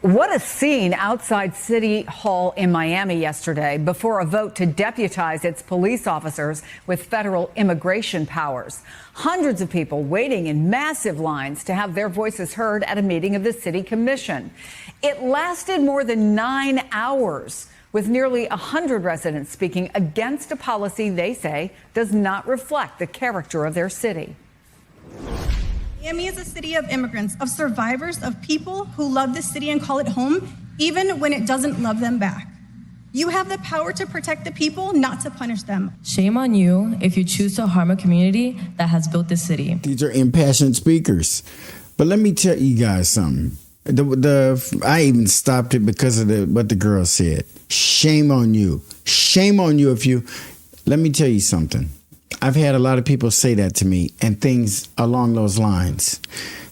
What a scene outside City Hall in Miami yesterday before a vote to deputize its police officers with federal immigration powers. Hundreds of people waiting in massive lines to have their voices heard at a meeting of the city commission. It lasted more than 9 hours, with nearly 100 residents speaking against a policy they say does not reflect the character of their city. Miami is a city of immigrants, of survivors, of people who love this city and call it home, even when it doesn't love them back. You have the power to protect the people, not to punish them. Shame on you if you choose to harm a community that has built this city. These are impassioned speakers. But let me tell you guys something. I even stopped it because of what the girl said. Shame on you. Shame on you if you... Let me tell you something. I've had a lot of people say that to me and things along those lines.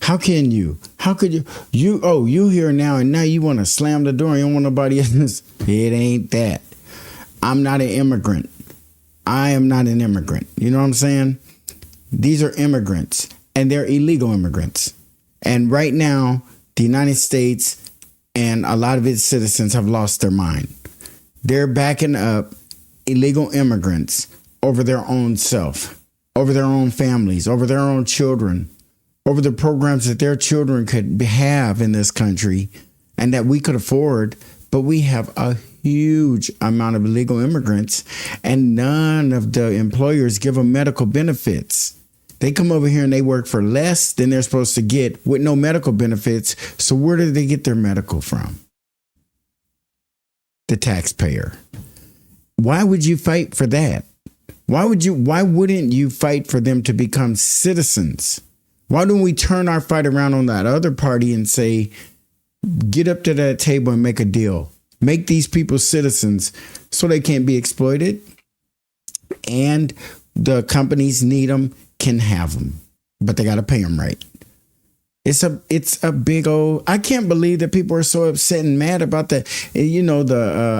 How can you? How could you? You here now and now you want to slam the door and you don't want nobody else. It ain't that. I'm not an immigrant. I am not an immigrant. You know what I'm saying? These are immigrants and they're illegal immigrants. And right now, the United States and a lot of its citizens have lost their mind. They're backing up illegal immigrants over their own self, over their own families, over their own children, over the programs that their children could have in this country and that we could afford. But we have a huge amount of illegal immigrants and none of the employers give them medical benefits. They come over here and they work for less than they're supposed to get with no medical benefits. So where do they get their medical from? The taxpayer. Why would you fight for that? Why wouldn't you fight for them to become citizens? Why don't we turn our fight around on that other party and say, get up to that table and make a deal. Make these people citizens so they can't be exploited. And the companies need them, can have them, but they got to pay them right. It's a big old, I can't believe that people are so upset and mad about the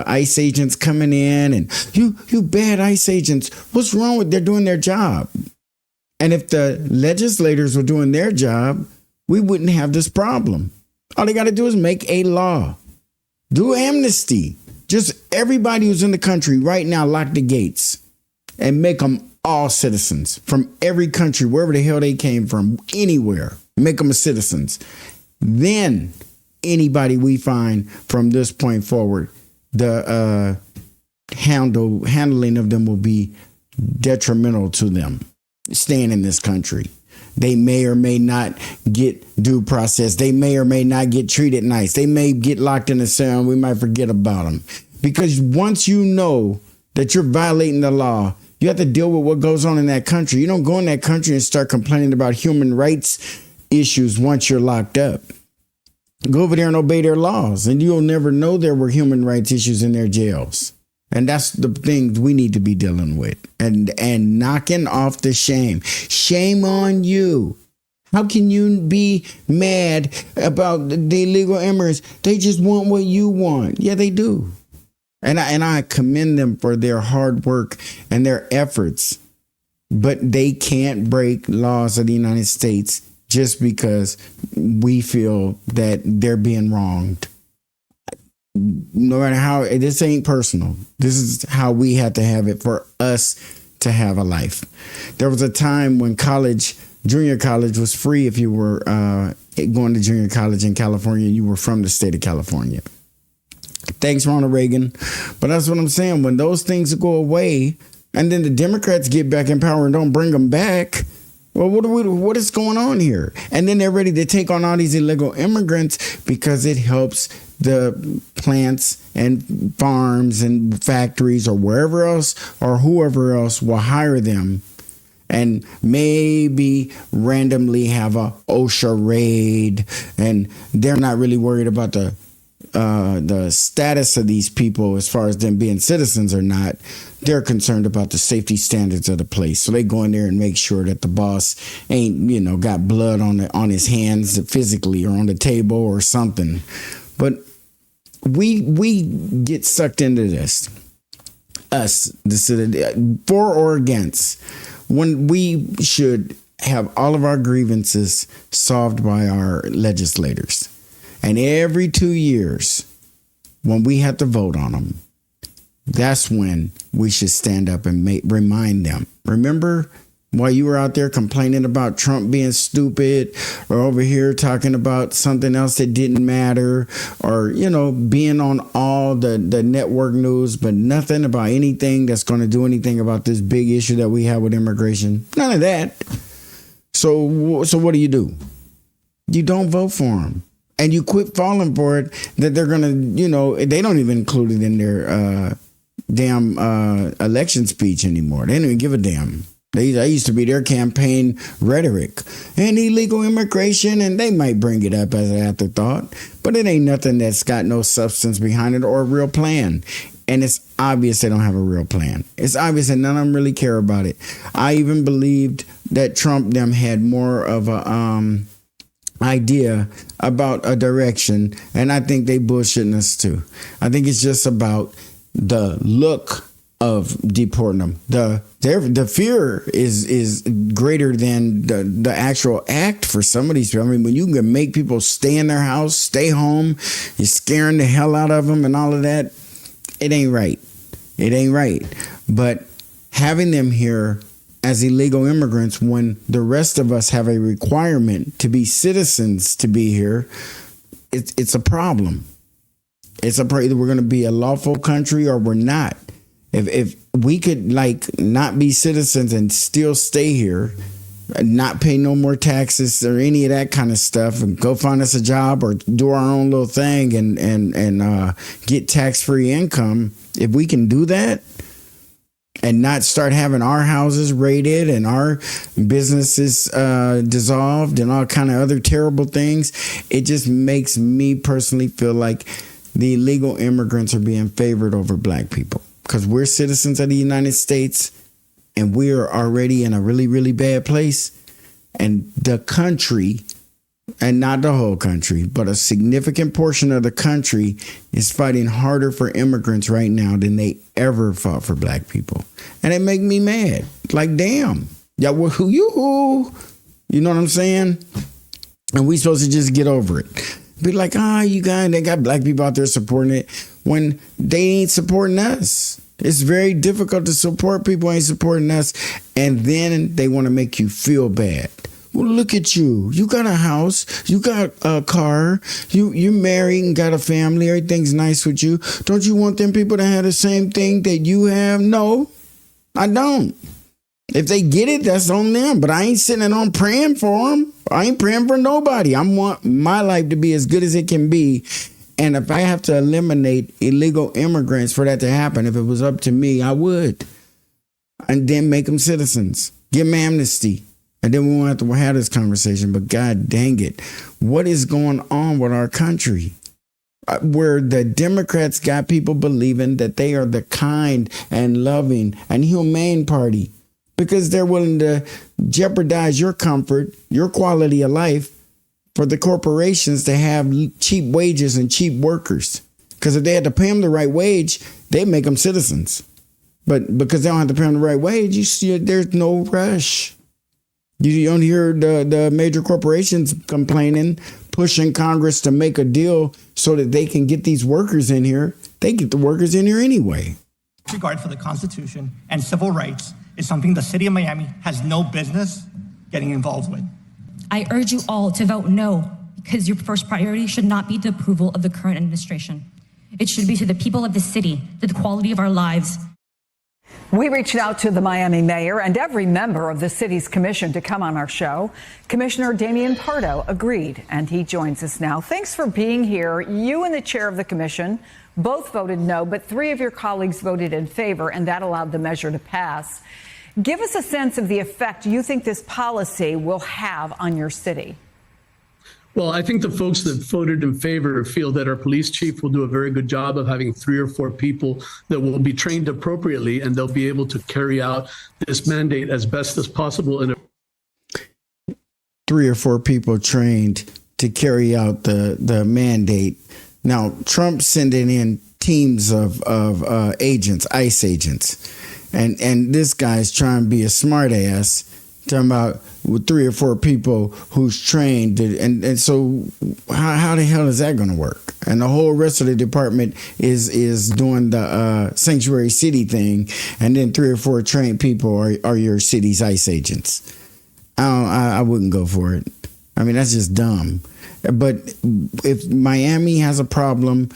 ICE agents coming in and you bad ICE agents. What's wrong with they're doing their job? And if the legislators were doing their job, we wouldn't have this problem. All they got to do is make a law, do amnesty. Just everybody who's in the country right now, lock the gates and make them all citizens from every country, wherever the hell they came from, anywhere. Make them citizens. Then anybody we find from this point forward, the handling of them will be detrimental to them staying in this country. They may or may not get due process. They may or may not get treated nice. They may get locked in a cell and we might forget about them. Because once you know that you're violating the law, you have to deal with what goes on in that country. You don't go in that country and start complaining about human rights issues once you're locked up. Go over there and obey their laws, and you'll never know there were human rights issues in their jails. And that's the things we need to be dealing with and knocking off the shame. Shame on you. How can you be mad about the illegal immigrants? They just want what you want. Yeah, they do. And I commend them for their hard work and their efforts. But they can't break laws of the United States just because we feel that they're being wronged. No matter how, this ain't personal. This is how we had to have it for us to have a life. There was a time when junior college was free if you were going to junior college in California and you were from the state of California. Thanks, Ronald Reagan. But that's what I'm saying. When those things go away and then the Democrats get back in power and don't bring them back, well, what is going on here? And then they're ready to take on all these illegal immigrants because it helps the plants and farms and factories or wherever else or whoever else will hire them and maybe randomly have a OSHA raid. And they're not really worried about the status of these people as far as them being citizens or not. They're concerned about the safety standards of the place. So they go in there and make sure that the boss ain't, got blood on his hands physically or on the table or something. But we get sucked into this. For or against, when we should have all of our grievances solved by our legislators. And every 2 years, when we have to vote on them, that's when we should stand up and remind them. Remember while you were out there complaining about Trump being stupid, or over here talking about something else that didn't matter, or, being on all the network news, but nothing about anything that's going to do anything about this big issue that we have with immigration? None of that. So what do? You don't vote for them. And you quit falling for it that they're going to, they don't even include it in their damn election speech anymore. They don't even give a damn. That used to be their campaign rhetoric. And illegal immigration, and they might bring it up as an afterthought, but it ain't nothing that's got no substance behind it or a real plan. And it's obvious they don't have a real plan. It's obvious that none of them really care about it. I even believed that Trump them had more of a idea about a direction, and I think they bullshitting us too. I think it's just about the look of deporting them. The fear is greater than the actual act for some of these people. I mean, when you can make people stay in their house, stay home, you're scaring the hell out of them and all of that, it ain't right. It ain't right. But having them here as illegal immigrants when the rest of us have a requirement to be citizens to be here, it's a problem. It's either we're going to be a lawful country or we're not. If we could not be citizens and still stay here, not pay no more taxes or any of that kind of stuff, and go find us a job or do our own little thing and get tax-free income, if we can do that and not start having our houses raided and our businesses dissolved and all kind of other terrible things, it just makes me personally feel like the illegal immigrants are being favored over black people. Because we're citizens of the United States and we are already in a really, really bad place. And the country, and not the whole country, but a significant portion of the country is fighting harder for immigrants right now than they ever fought for black people. And it make me mad. Like, damn. Yeah, well, you know what I'm saying? And we supposed to just get over it. Be like, you guys, they got black people out there supporting it when they ain't supporting us. It's very difficult to support people who ain't supporting us. And then they want to make you feel bad. Well, look at you. You got a house. You got a car. You're married and got a family. Everything's nice with you. Don't you want them people to have the same thing that you have? No, I don't. If they get it, that's on them. But I ain't sitting at home praying for them. I ain't praying for nobody. I want my life to be as good as it can be. And if I have to eliminate illegal immigrants for that to happen, if it was up to me, I would. And then make them citizens. Give them amnesty. And then we won't have to have this conversation. But God dang it. What is going on with our country? Where the Democrats got people believing that they are the kind and loving and humane party. Because they're willing to jeopardize your comfort, your quality of life for the corporations to have cheap wages and cheap workers. Because if they had to pay them the right wage, they'd make them citizens. But because they don't have to pay them the right wage, you see there's no rush. You don't hear the major corporations complaining, pushing Congress to make a deal so that they can get these workers in here. They get the workers in here anyway. Regard for the Constitution and civil rights is something the city of Miami has no business getting involved with. I urge you all to vote no, because your first priority should not be the approval of the current administration. It should be to the people of the city, to the quality of our lives. We reached out to the Miami mayor and every member of the city's commission to come on our show. Commissioner Damian Pardo agreed, and he joins us now. Thanks for being here. You and the chair of the commission both voted no, but 3 of your colleagues voted in favor, and that allowed the measure to pass. Give us a sense of the effect you think this policy will have on your city. Well, I think the folks that voted in favor feel that our police chief will do a very good job of having 3 or 4 people that will be trained appropriately, and they'll be able to carry out this mandate as best as possible. 3 or 4 people trained to carry out the mandate. Now, Trump's sending in teams of agents, ICE agents. And this guy's trying to be a smart ass Talking about with 3 or 4 people who's trained, and so how the hell is that going to work? And the whole rest of the department is doing the sanctuary city thing, and then 3 or 4 trained people are your city's ICE agents. I wouldn't go for it. I mean, that's just dumb. But if Miami has a problem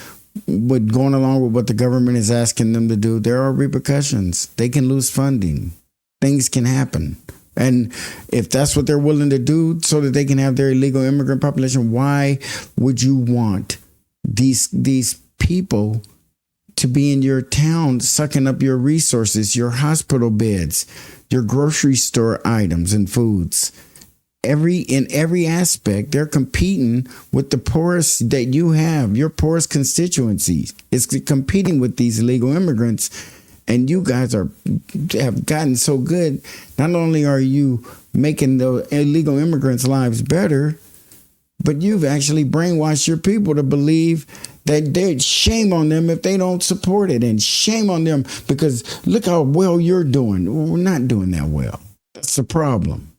with going along with what the government is asking them to do, there are repercussions. They can lose funding. Things can happen. And if that's what they're willing to do so that they can have their illegal immigrant population, why would you want these people to be in your town sucking up your resources, your hospital beds, your grocery store items and foods? In every aspect, they're competing with the poorest that you have, your poorest constituencies. It's competing with these illegal immigrants. And you guys have gotten so good. Not only are you making the illegal immigrants' lives better, but you've actually brainwashed your people to believe that there's shame on them if they don't support it, and shame on them because look how well you're doing. We're not doing that well. That's the problem.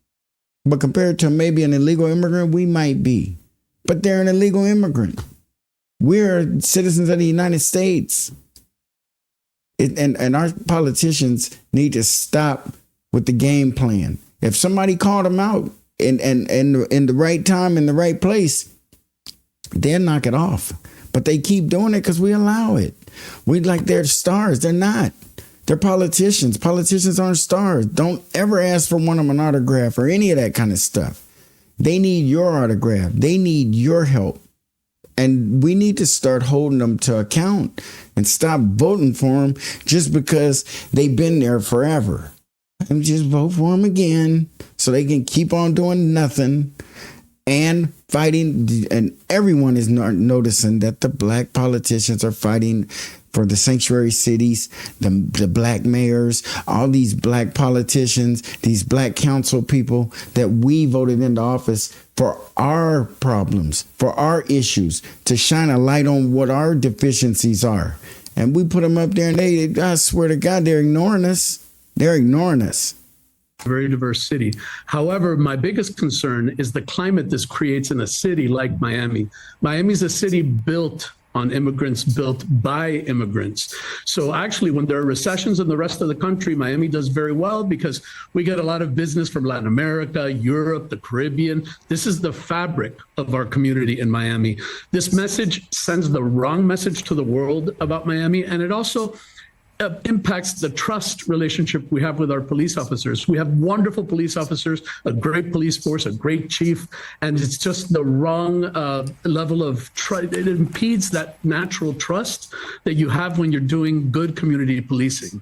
But compared to maybe an illegal immigrant, we might be. But they're an illegal immigrant. We're citizens of the United States. And our politicians need to stop with the game plan. If somebody called them out in the right time, in the right place, they'll knock it off. But they keep doing it because we allow it. We like they're stars. They're not. They're politicians. Politicians aren't stars. Don't ever ask for one of them an autograph or any of that kind of stuff. They need your autograph. They need your help. And we need to start holding them to account and stop voting for them just because they've been there forever. And just vote for them again so they can keep on doing nothing and fighting. And everyone is noticing that the black politicians are fighting for the sanctuary cities, the black mayors, all these black politicians, these black council people that we voted into office for our problems, for our issues, to shine a light on what our deficiencies are. And we put them up there and I swear to God, they're ignoring us. They're ignoring us. Very diverse city. However, my biggest concern is the climate this creates in a city like Miami. Miami's a city built on immigrants, built by immigrants. So actually, when there are recessions in the rest of the country, Miami does very well because we get a lot of business from Latin America, Europe, the Caribbean. This is the fabric of our community in Miami. This message sends the wrong message to the world about Miami, and it also impacts the trust relationship we have with our police officers. We have wonderful police officers, a great police force, a great chief, and it's just the wrong level of trust. It impedes that natural trust that you have when you're doing good community policing.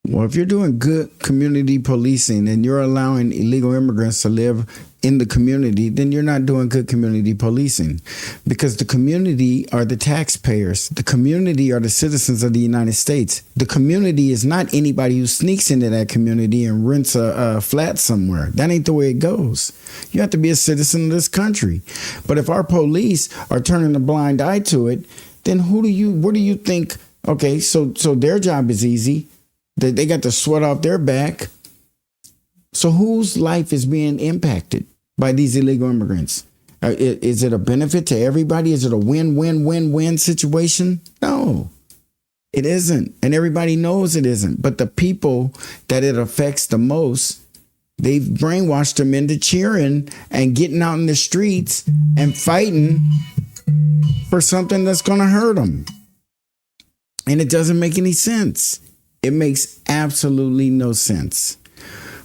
Well, if you're doing good community policing and you're allowing illegal immigrants to live in the community, then you're not doing good community policing, because the community are the taxpayers. The community are the citizens of the United States. The community is not anybody who sneaks into that community and rents a flat somewhere. That ain't the way it goes. You have to be a citizen of this country. But if our police are turning a blind eye to it, then what do you think? Okay, so their job is easy. They got the sweat off their back. So whose life is being impacted by these illegal immigrants? Is it a benefit to everybody? Is it a win-win-win-win situation? No, it isn't. And everybody knows it isn't. But the people that it affects the most, they've brainwashed them into cheering and getting out in the streets and fighting for something that's going to hurt them. And it doesn't make any sense. It makes absolutely no sense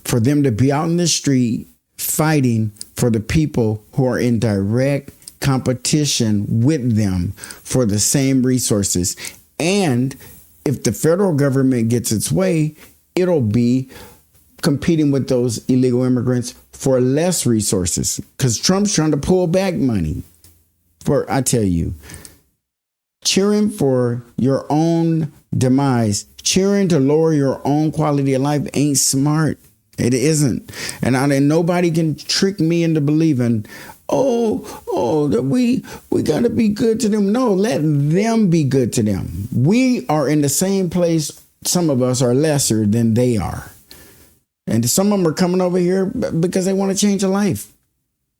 for them to be out in the street fighting for the people who are in direct competition with them for the same resources. And if the federal government gets its way, it'll be competing with those illegal immigrants for less resources, because Trump's trying to pull back money. I tell you, cheering for your own demise, cheering to lower your own quality of life ain't smart. It isn't. And nobody can trick me into believing, that we got to be good to them. No, let them be good to them. We are in the same place. Some of us are lesser than they are. And some of them are coming over here because they want to change a life.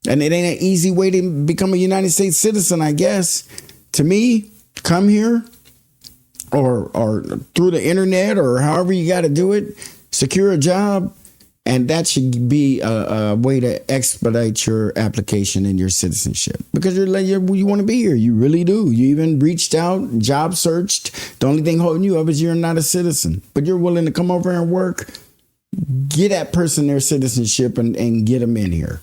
And it ain't an easy way to become a United States citizen, I guess. To me, come here or through the internet or however you got to do it, secure a job. And that should be a way to expedite your application and your citizenship because you want to be here. You really do. You even reached out, job searched. The only thing holding you up is you're not a citizen, but you're willing to come over and work. Get that person their citizenship and get them in here.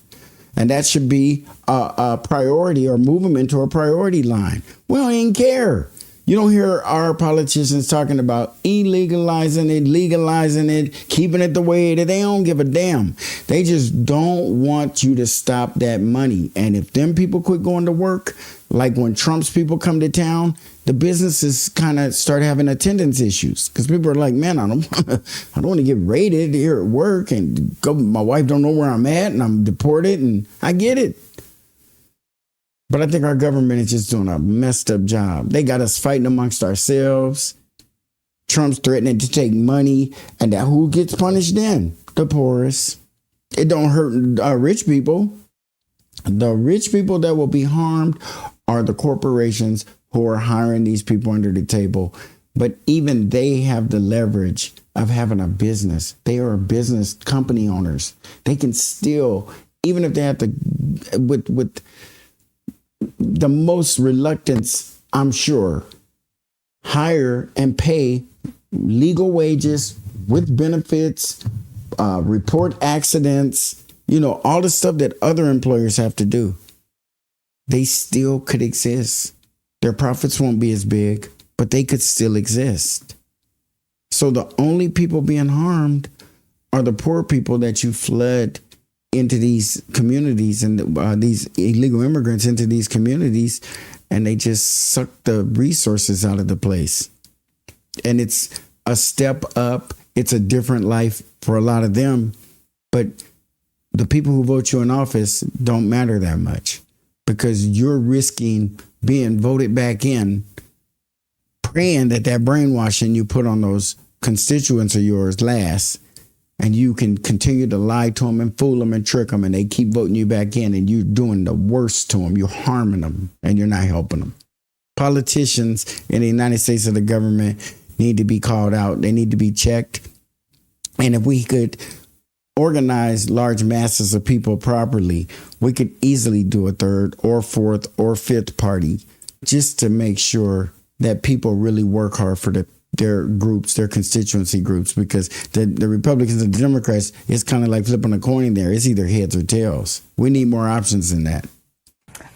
And that should be a priority or move them into a priority line. We don't even care. You don't hear our politicians talking about illegalizing it, legalizing it, keeping it the way it is. They don't give a damn. They just don't want you to stop that money. And if them people quit going to work, like when Trump's people come to town, the businesses kind of start having attendance issues because people are like, man, I don't want to get raided here at work and my wife don't know where I'm at and I'm deported, and I get it. But I think our government is just doing a messed up job. They got us fighting amongst ourselves. Trump's threatening to take money, and that who gets punished then? The poorest. It don't hurt rich people. The rich people that will be harmed are the corporations who are hiring these people under the table. But even they have the leverage of having a business. They are business company owners. They can still, even if they have to, with the most reluctance, I'm sure, hire and pay legal wages with benefits, report accidents, all the stuff that other employers have to do. They still could exist. Their profits won't be as big, but they could still exist. So the only people being harmed are the poor people that you flood into these communities and these illegal immigrants into these communities, and they just suck the resources out of the place. And it's a step up. It's a different life for a lot of them. But the people who vote you in office don't matter that much because you're risking being voted back in, praying that brainwashing you put on those constituents of yours lasts. And you can continue to lie to them and fool them and trick them, and they keep voting you back in, and you're doing the worst to them. You're harming them, and you're not helping them. Politicians in the United States of the government need to be called out. They need to be checked. And if we could organize large masses of people properly, we could easily do a third or fourth or fifth party just to make sure that people really work hard for their groups, their constituency groups, because the Republicans and the Democrats, it's kind of like flipping a coin there. It's either heads or tails. We need more options than that.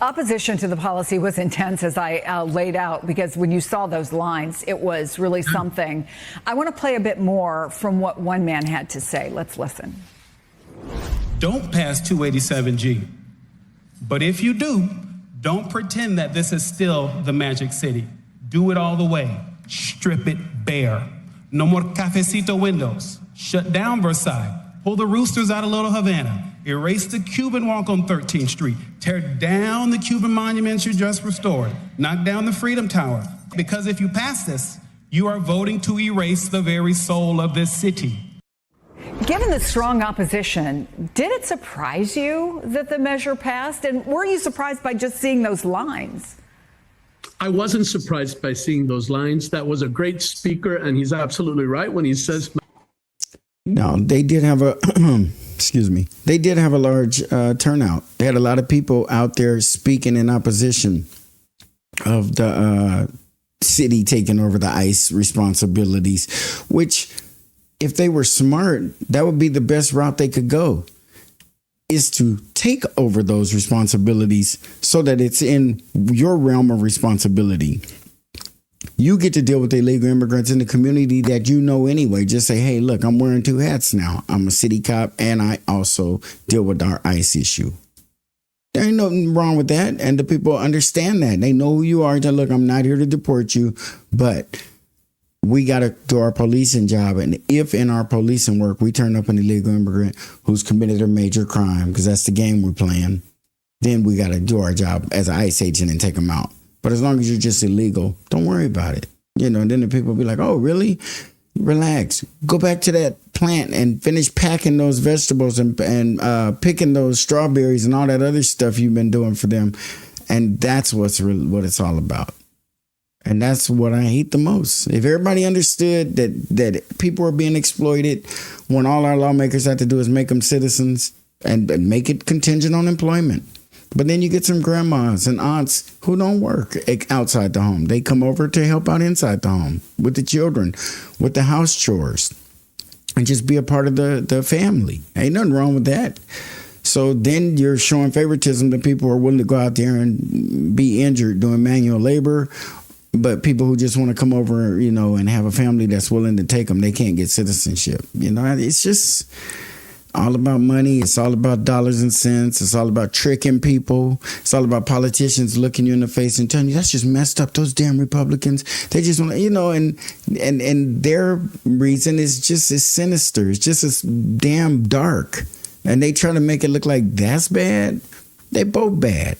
Opposition to the policy was intense, as I laid out, because when you saw those lines, it was really something. I want to play a bit more from what one man had to say. Let's listen. Don't pass 287G. But if you do, don't pretend that this is still the Magic City. Do it all the way. Strip it bare. No more cafecito windows. Shut down Versailles. Pull the roosters out of Little Havana. Erase the Cuban walk on 13th Street. Tear down the Cuban monuments you just restored. Knock down the Freedom Tower. Because if you pass this, you are voting to erase the very soul of this city. Given the strong opposition, did it surprise you that the measure passed? And were you surprised by just seeing those lines? I wasn't surprised by seeing those lines. That was a great speaker, and he's absolutely right when he says. No, they did have a, excuse me, they did have a large turnout. They had a lot of people out there speaking in opposition of the city taking over the ICE responsibilities, which if they were smart, that would be the best route they could go, is to take over those responsibilities so that it's in your realm of responsibility. You get to deal with the illegal immigrants in the community that you know anyway. Just say, hey, look, I'm wearing two hats now. I'm a city cop and I also deal with our ICE issue. There ain't nothing wrong with that. And the people understand that. They know who you are. They look, I'm not here to deport you, but we got to do our policing job. And if in our policing work, we turn up an illegal immigrant who's committed a major crime, because that's the game we're playing, then we got to do our job as an ICE agent and take them out. But as long as you're just illegal, don't worry about it. And then the people be like, oh, really? Relax. Go back to that plant and finish packing those vegetables and picking those strawberries and all that other stuff you've been doing for them. And that's what it's all about. And that's what I hate the most. If everybody understood that people are being exploited, when all our lawmakers have to do is make them citizens and make it contingent on employment. But then you get some grandmas and aunts who don't work outside the home. They come over to help out inside the home with the children, with the house chores, and just be a part of the family. Ain't nothing wrong with that. So then you're showing favoritism to people who are willing to go out there and be injured doing manual labor. But people who just want to come over, and have a family that's willing to take them, they can't get citizenship. It's just all about money. It's all about dollars and cents. It's all about tricking people. It's all about politicians looking you in the face and telling you that's just messed up. Those damn Republicans, they just want to, and their reason is just as sinister. It's just as damn dark. And they try to make it look like that's bad. They both bad.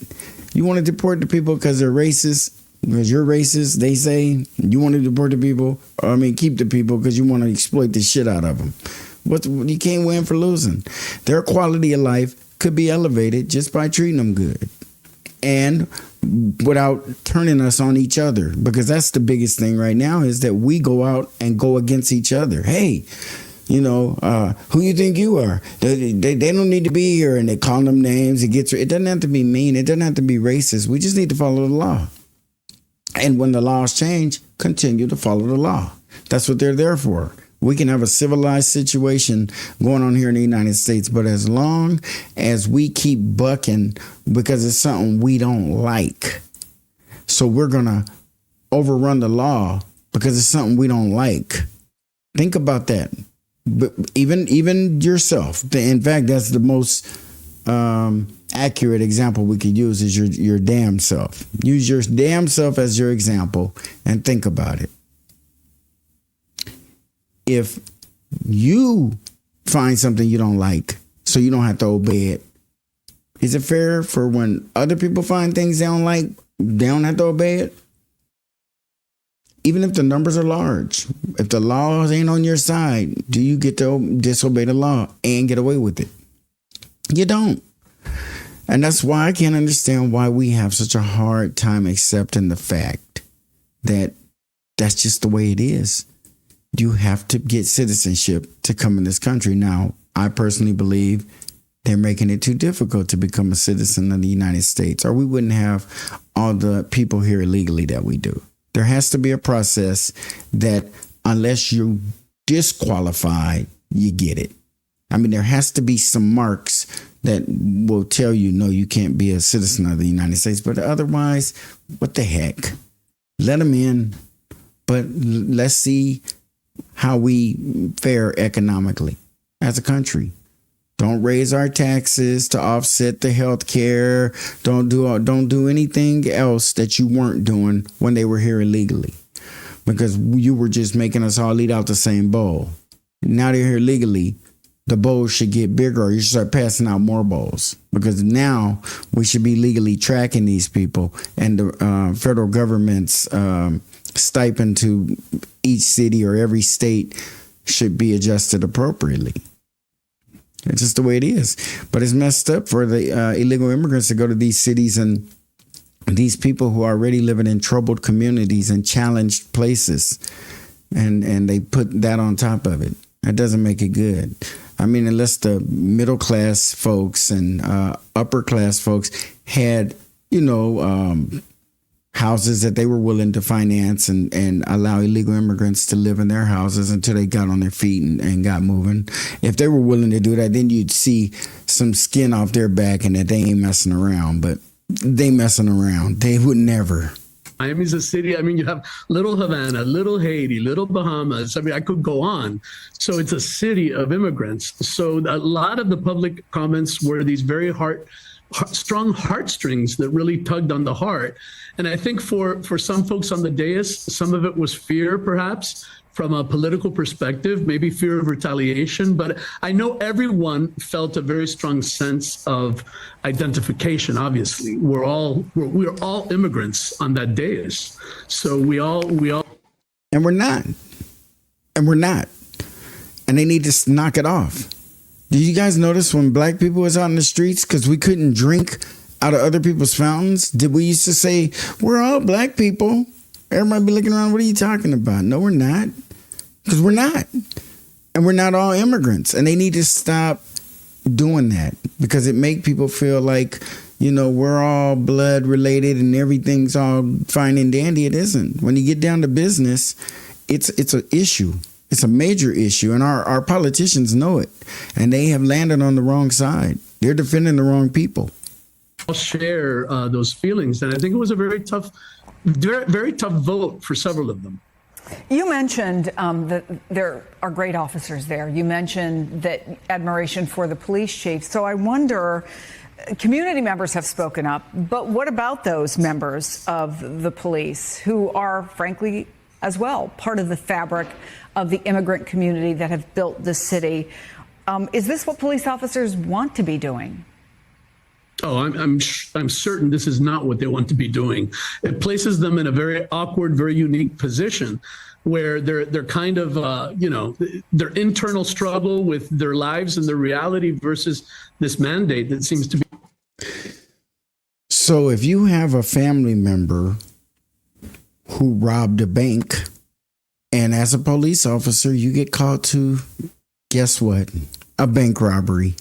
You want to deport the people because they're racist. Because you're racist, they say. You want to deport the people, keep the people because you want to exploit the shit out of them. You can't win for losing. Their quality of life could be elevated just by treating them good. And without turning us on each other. Because that's the biggest thing right now is that we go out and go against each other. Hey, who you think you are? They don't need to be here. And they call them names. It doesn't have to be mean. It doesn't have to be racist. We just need to follow the law. And when the laws change, continue to follow the law. That's what they're there for. We can have a civilized situation going on here in the United States, but as long as we keep bucking because it's something we don't like, so we're going to overrun the law because it's something we don't like. Think about that. But even yourself. In fact, that's the most accurate example we could use is your damn self. Use your damn self as your example and think about it. If you find something you don't like, so you don't have to obey it, is it fair for when other people find things they don't like, they don't have to obey it? Even if the numbers are large, if the laws ain't on your side, do you get to disobey the law and get away with it? You don't. And that's why I can't understand why we have such a hard time accepting the fact that that's just the way it is. You have to get citizenship to come in this country. Now, I personally believe they're making it too difficult to become a citizen of the United States, or we wouldn't have all the people here illegally that we do. There has to be a process that unless you're disqualified, you get it. There has to be some marks that will tell you, no, you can't be a citizen of the United States. But otherwise, what the heck? Let them in. But let's see how we fare economically as a country. Don't raise our taxes to offset the health care. Don't do anything else that you weren't doing when they were here illegally. Because you were just making us all eat out the same bowl. Now they're here legally. The bowls should get bigger, or you should start passing out more bowls, because now we should be legally tracking these people, and the federal government's stipend to each city or every state should be adjusted appropriately. It's just the way it is. But it's messed up for the illegal immigrants to go to these cities, and these people who are already living in troubled communities and challenged places, and they put that on top of it. That doesn't make it good. Unless the middle class folks and upper class folks had, houses that they were willing to finance and allow illegal immigrants to live in their houses until they got on their feet and got moving. If they were willing to do that, then you'd see some skin off their back and that they ain't messing around. But they messing around. They would never. Miami's a city. You have Little Havana, Little Haiti, Little Bahamas. I could go on. So it's a city of immigrants. So a lot of the public comments were these very strong heartstrings that really tugged on the heart. And I think for some folks on the dais, some of it was fear, perhaps, from a political perspective, maybe fear of retaliation. But I know everyone felt a very strong sense of identification. Obviously, we're all immigrants on that dais. So we all. And we're not. And we're not. And they need to knock it off. Did you guys notice when black people was out in the streets because we couldn't drink out of other people's fountains? Did we used to say, we're all black people? Everybody be looking around, what are you talking about? No, we're not. Because we're not. And we're not all immigrants. And they need to stop doing that because it make people feel like, you know, we're all blood related and everything's all fine and dandy. It isn't. When you get down to business, it's an issue. It's a major issue, and our politicians know it, and they have landed on the wrong side. They're defending the wrong people. I'll share those feelings, and I think it was a very tough vote for several of them. You mentioned that there are great officers there. You mentioned that admiration for the police chief. So I wonder, community members have spoken up, but what about those members of the police who are, frankly, as well, part of the fabric of the immigrant community that have built this city? Is this what police officers want to be doing? Oh, I'm certain this is not what they want to be doing. It places them in a very awkward, very unique position where they're kind of, their internal struggle with their lives and their reality versus this mandate that seems to be. So if you have a family member who robbed a bank, and as a police officer, you get called to, guess what? A bank robbery.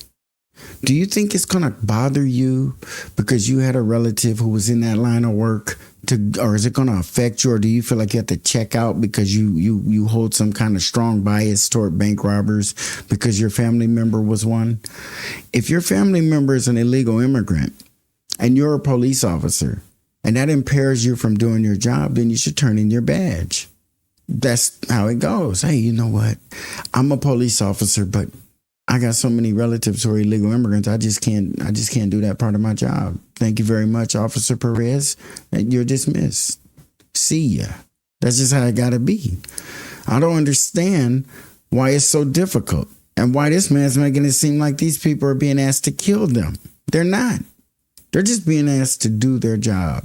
Do you think it's going to bother you because you had a relative who was in that line of work, or is it going to affect you? Or do you feel like you have to check out because you hold some kind of strong bias toward bank robbers because your family member was one? If your family member is an illegal immigrant and you're a police officer and that impairs you from doing your job, then you should turn in your badge. That's how it goes. Hey, you know what? I'm a police officer, but I got so many relatives who are illegal immigrants. I just can't do that part of my job. Thank you very much, Officer Perez. And you're dismissed. See ya. That's just how it gotta be. I don't understand why it's so difficult and why this man's making it seem like these people are being asked to kill them. They're not. They're just being asked to do their job.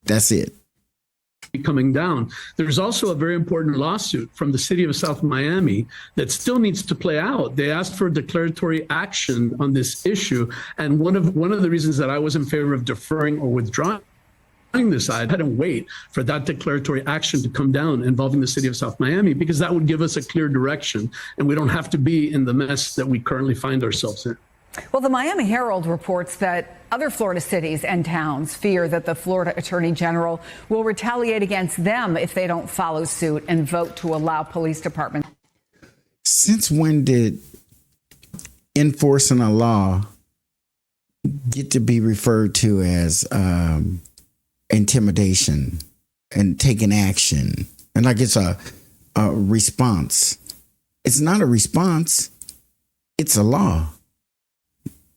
That's it. Coming down. There's also a very important lawsuit from the city of South Miami that still needs to play out. They asked for declaratory action on this issue, and one of the reasons that I was in favor of deferring or withdrawing this, I had to wait for that declaratory action to come down involving the city of South Miami, because that would give us a clear direction, and we don't have to be in the mess that we currently find ourselves in. Well, the Miami Herald reports that other Florida cities and towns fear that the Florida Attorney General will retaliate against them if they don't follow suit and vote to allow police departments. Since when did enforcing a law get to be referred to as intimidation and taking action? And like it's a response. It's not a response. It's a law.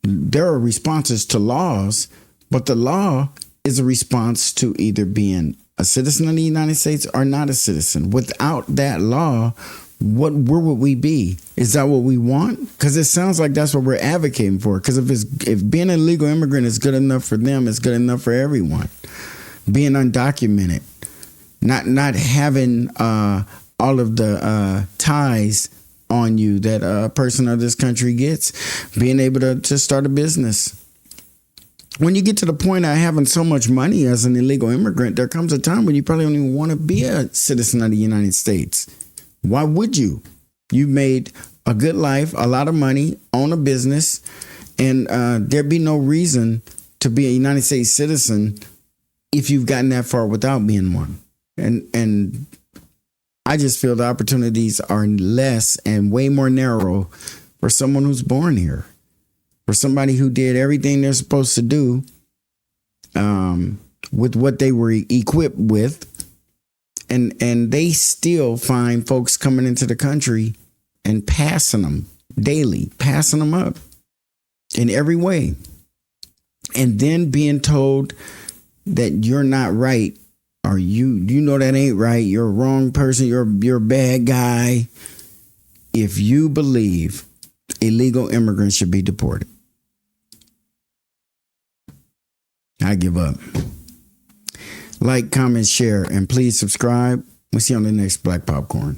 There are responses to laws, but the law is a response to either being a citizen of the United States or not a citizen. Without that law, where would we be? Is that what we want? Because it sounds like that's what we're advocating for. Because if being an illegal immigrant is good enough for them, it's good enough for everyone. Being undocumented, not having all of the ties on you that a person of this country gets, being able to start a business. When you get to the point of having so much money as an illegal immigrant, there comes a time when you probably don't even want to be a citizen of the United States. Why would you? You've made a good life, a lot of money, own a business, and there'd be no reason to be a United States citizen if you've gotten that far without being one. And I just feel the opportunities are less and way more narrow for someone who's born here, for somebody who did everything they're supposed to do with what they were equipped with. And they still find folks coming into the country and passing them daily, passing them up in every way. And then being told that you're not right, or you know that ain't right, you're a wrong person, you're a bad guy. If you believe illegal immigrants should be deported, I give up. Like, comment, share, and please subscribe. We'll see you on the next Black Popcorn.